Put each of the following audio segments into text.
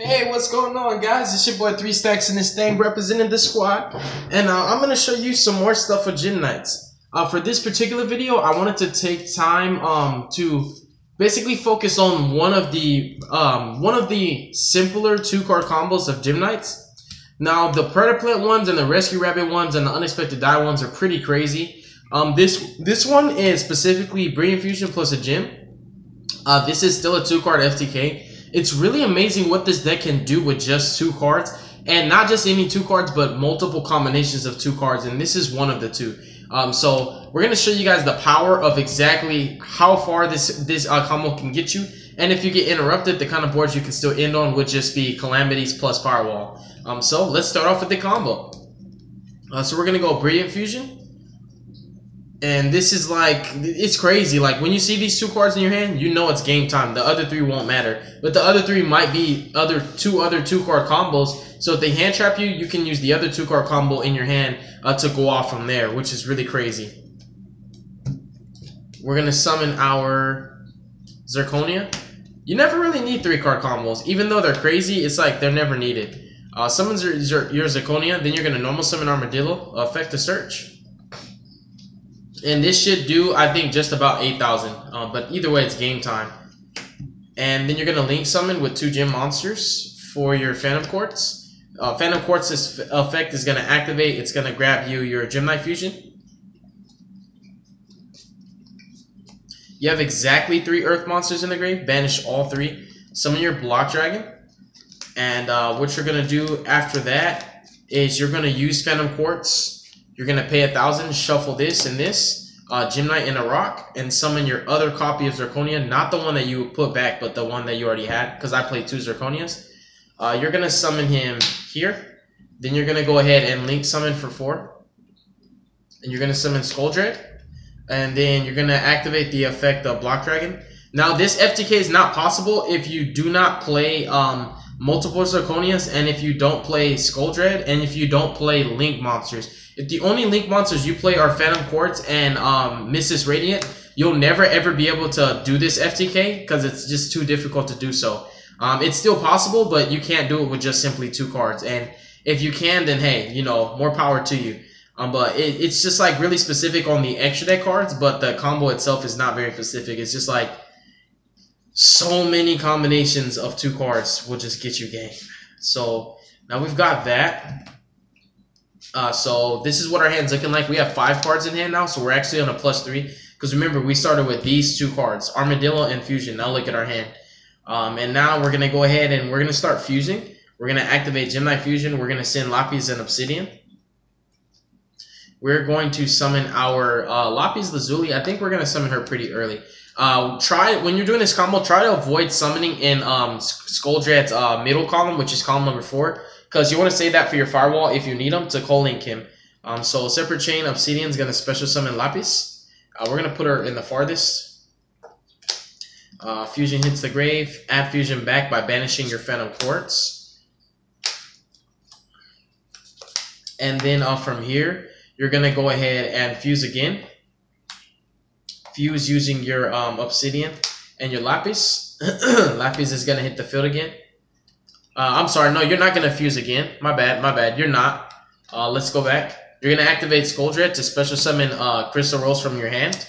Hey, what's going on, guys? It's your boy 3 Stacks in this thing, representing the squad, and I'm going to show you some more stuff for Gym Nights. For this particular video, I wanted to take time to basically focus on one of the simpler 2-card combos of Gym Nights. Now, the Predator Plant ones and the Rescue Rabbit ones and the Unexpected Die ones are pretty crazy. This one is specifically Brilliant Fusion plus a Gym. This is still a 2-card FTK. It's really amazing what this deck can do with just 2 cards, and not just any 2 cards, but multiple combinations of 2 cards, and this is one of the 2. So we're gonna show you guys the power of exactly how far this combo can get you, and if you get interrupted, the kind of boards you can still end on would just be Calamities plus Firewall. So let's start off with the combo. So we're gonna go Brilliant Fusion. And this is like, it's crazy. Like, when you see these 2 cards in your hand, you know it's game time. The other 3 won't matter. But the other 3 might be two other 2-card combos. So if they hand trap you, you can use the other 2-card combo in your hand to go off from there, which is really crazy. We're going to summon our Zirconia. You never really need 3-card combos. Even though they're crazy, it's like they're never needed. Summon your Zirconia, then you're going to normal summon Armadillo, effect to search. And this should do, I think, just about 8,000. But either way, it's game time. And then you're going to link summon with 2 gym monsters for your Phantom Quartz. Phantom Quartz's effect is going to activate. It's going to grab you your Gym Knight Fusion. You have exactly 3 Earth monsters in the grave. Banish all 3. Summon your Block Dragon. And what you're going to do after that is you're going to use Phantom Quartz. You're going to pay 1,000, shuffle this and this, Gym Knight and a rock, and summon your other copy of Zirconia, not the one that you put back, but the one that you already had, because I played 2 Zirconias. You're going to summon him here. Then you're going to go ahead and link summon for 4. And you're going to summon Skull Dread. And then you're going to activate the effect of Block Dragon. Now, this FTK is not possible if you do not play multiple Zirconias, and if you don't play Skull Dread, and if you don't play Link monsters. If the only Link monsters you play are Phantom Quartz and Mrs. Radiant, you'll never ever be able to do this FTK because it's just too difficult to do so. It's still possible, but you can't do it with just simply 2 cards. And if you can, then hey, you know, more power to you. But it's just like really specific on the extra deck cards, but the combo itself is not very specific. It's just like so many combinations of 2 cards will just get you game. So now we've got that. So this is what our hand's looking like. We have 5 cards in hand now, so we're actually on a +3. Because remember, we started with these 2 cards, Armadillo and Fusion. Now look at our hand. And now we're going to go ahead and we're going to start fusing. We're going to activate Gym Knight Fusion. We're going to send Lapis and Obsidian. We're going to summon our Lapis Lazuli. I think we're going to summon her pretty early. When you're doing this combo, try to avoid summoning in Skull Dread's middle column, which is column number 4. Because you want to save that for your Firewall if you need them to co-link him. So separate chain, Obsidian's going to special summon Lapis. We're going to put her in the farthest. Fusion hits the grave. Add Fusion back by banishing your Phantom Quartz. And then from here, you're going to go ahead and fuse again. Fuse using your Obsidian and your Lapis. Lapis is going to hit the field again. I'm sorry, no, you're not going to fuse again. My bad, you're not. Let's go back. You're going to activate Skull Dread to special summon Crystal Rolls from your hand.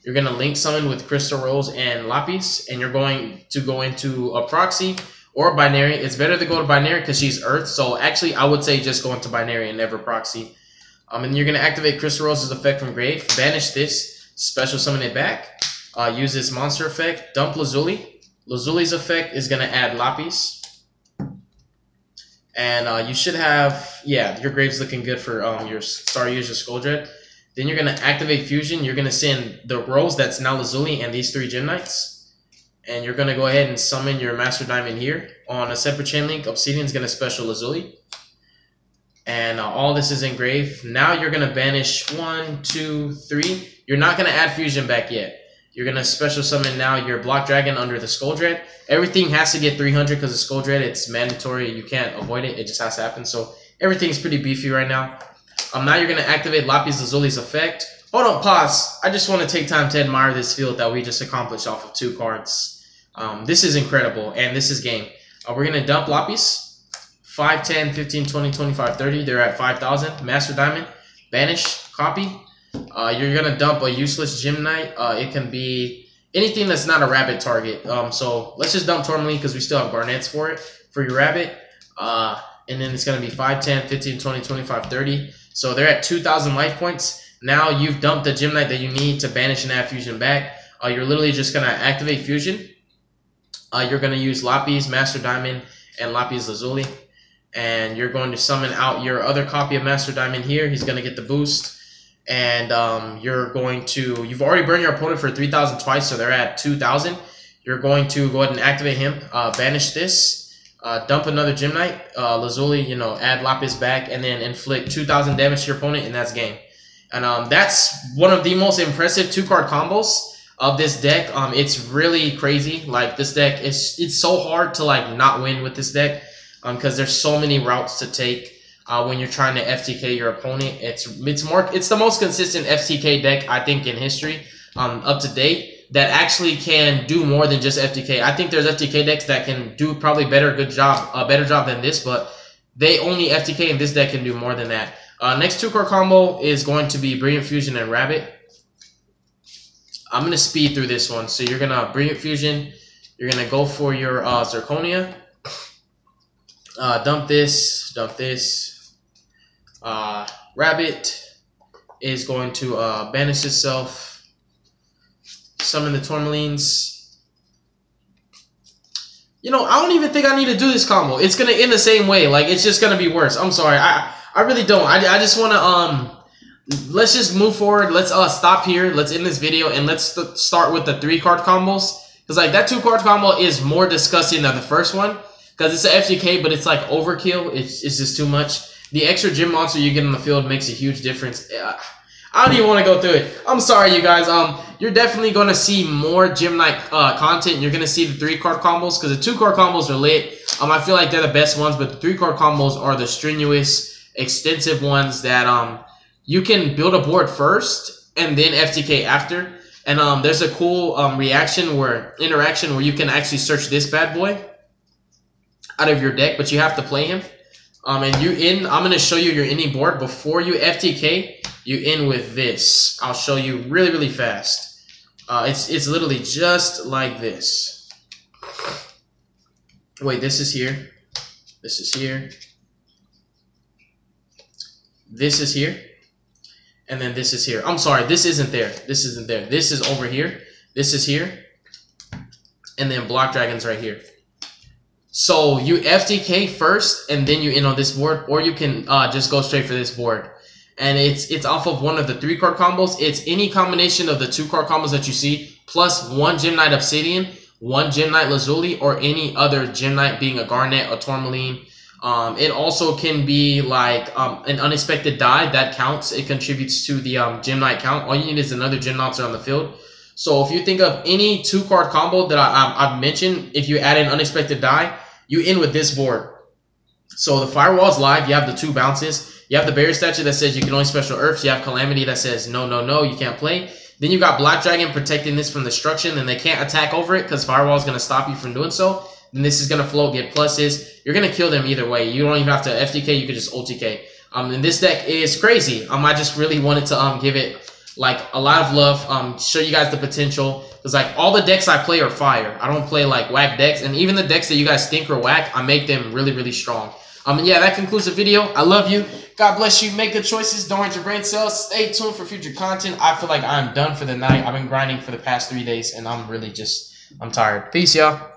You're going to link summon with Crystal Rolls and Lapis, and you're going to go into a Proxy or Binary. It's better to go to Binary because she's Earth, so actually I would say just go into Binary and never Proxy. And you're going to activate Crystal Rolls' effect from Grave, banish this, special summon it back, use this monster effect, dump Lazuli. Lazuli's effect is going to add Lapis. And you should have, yeah, your grave's looking good for your star user Skull Dread. Then you're going to activate Fusion. You're going to send the Rose that's now Lazuli and these 3 Gym Knights. And you're going to go ahead and summon your Master Diamond here. On a separate chain link, Obsidian's going to special Lazuli. And all this is in grave. Now you're going to banish 1, 2, 3. You're not going to add Fusion back yet. You're going to special summon now your Block Dragon under the Skull Dread. Everything has to get 300 because of Skull Dread. It's mandatory. You can't avoid it. It just has to happen. So everything's pretty beefy right now. Now you're going to activate Lapis Lazuli's effect. Hold on, pause. I just want to take time to admire this field that we just accomplished off of 2 cards. This is incredible, and this is game. We're going to dump Lapis. 5, 10, 15, 20, 25, 30. They're at 5,000. Master Diamond. Banish. Copy. You're going to dump a useless Gem Knight. It can be anything that's not a rabbit target. So let's just dump Tourmaline because we still have Garnets for it. For your rabbit. And then it's going to be 5, 10, 15, 20, 25, 30. So they're at 2,000 life points. Now you've dumped the Gem Knight that you need to banish and add Fusion back. You're literally just going to activate Fusion. You're going to use Lapis, Master Diamond, and Lapis Lazuli. And you're going to summon out your other copy of Master Diamond here. He's going to get the boost. And you're going to... You've already burned your opponent for 3,000 twice, so they're at 2,000. You're going to go ahead and activate him. Banish this. Dump another Gem Knight, Lazuli, you know, add Lapis back, and then inflict 2,000 damage to your opponent, and that's game. And that's one of the most impressive 2-card combos of this deck. It's really crazy. Like, this deck, it's so hard to, like, not win with this deck because there's so many routes to take when you're trying to FTK your opponent. It's the most consistent FTK deck, I think, in history, up to date, that actually can do more than just FTK. I think there's FTK decks that can do probably a better job than this, but they only FTK, and this deck can do more than that. Next 2-card combo is going to be Brilliant Fusion and Rabbit. I'm going to speed through this one. So you're going to Brilliant Fusion. You're going to go for your Zirconia. Dump this. Dump this. Rabbit is going to banish itself. Summon the Tourmalines. You know, I don't even think I need to do this combo. It's going to end the same way. Like, it's just going to be worse. I'm sorry. I really don't. I just want to, let's just move forward. Let's stop here. Let's end this video, and let's start with the 3-card combos. Because, like, that 2-card combo is more disgusting than the first one. Because it's an FGK, but it's, like, overkill. It's just too much. The extra gym monster you get on the field makes a huge difference. I don't even want to go through it. I'm sorry, you guys. You're definitely going to see more Gem Knight content. You're going to see the 3-card combos because the 2-card combos are lit. I feel like they're the best ones, but the 3-card combos are the strenuous, extensive ones that you can build a board first and then FTK after. And there's a cool interaction where you can actually search this bad boy out of your deck, but you have to play him. And I'm going to show you your inning board before you FTK. You end with this. I'll show you really, really fast. It's literally just like this. Wait, this is here. This is here. This is here. And then this is here. I'm sorry, this isn't there. This isn't there. This is over here. This is here. And then Block Dragon's right here. So you FTK first, and then you end on this board, or you can just go straight for this board. And it's off of one of the 3-card combos. It's any combination of the 2-card combos that you see, plus 1 Gem Knight Obsidian, 1 Gem Knight Lazuli, or any other Gem Knight being a Garnet, a Tourmaline. It also can be like an unexpected die. That counts. It contributes to the Gem Knight count. All you need is another Gem Monster on the field. So if you think of any 2-card combo that I've mentioned, if you add an unexpected die, you end with this board. So the Firewall's live. You have the 2 bounces. You have the Barrier Statue that says you can only special Earths. You have Calamity that says no, no, no, you can't play. Then you got Black Dragon protecting this from destruction, and they can't attack over it because Firewall is going to stop you from doing so. Then this is going to float, get pluses. You're going to kill them either way. You don't even have to FTK. You can just OTK. And this deck is crazy. I just really wanted to give it like a lot of love. Show you guys the potential. Because like all the decks I play are fire. I don't play like whack decks, and even the decks that you guys think are whack, I make them really, really strong. Yeah, that concludes the video. I love you. God bless you. Make good choices. Don't hurt your brain cells. Stay tuned for future content. I feel like I'm done for the night. I've been grinding for the past 3 days, and I'm really I'm tired. Peace, y'all.